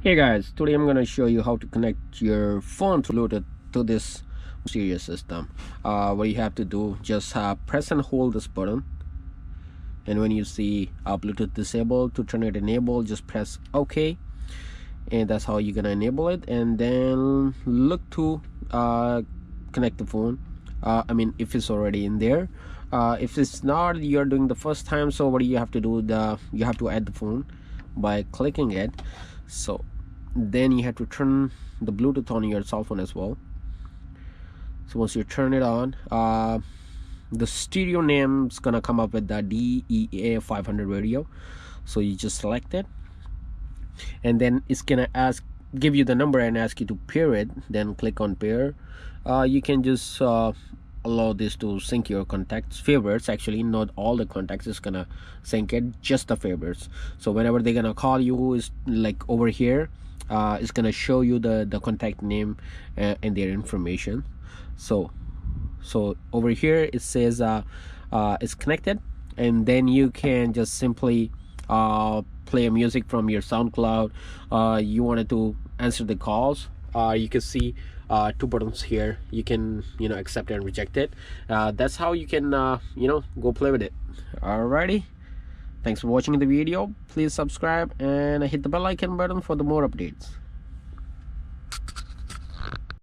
Hey guys, today I'm gonna show you how to connect your phone through Bluetooth to this stereo system. What you have to do, just press and hold this button, and when you see Bluetooth disabled, to turn it enable, just press OK, and that's how you're gonna enable it. And then look to connect the phone. I mean, if it's already in there. If it's not, you're doing the first time, so what do you have to do? You have to add the phone by clicking it. So then you have to turn the Bluetooth on your cell phone as well. So once you turn it on, the stereo name's gonna come up with the DEA 500 radio. So you just select it, and then it's gonna give you the number and ask you to pair it. Then click on pair. You can just allow this to sync your contacts, favorites. Actually, not all the contacts is gonna sync it, just the favorites. So whenever they're gonna call you, is like over here, it's gonna show you the contact name and their information. So over here it says it's connected, and then you can just simply play music from your SoundCloud. You wanted to answer the calls, you can see two buttons here. You can accept and reject it. That's how you can go play with it. Alrighty, thanks for watching the video. Please subscribe and hit the bell icon button for the more updates.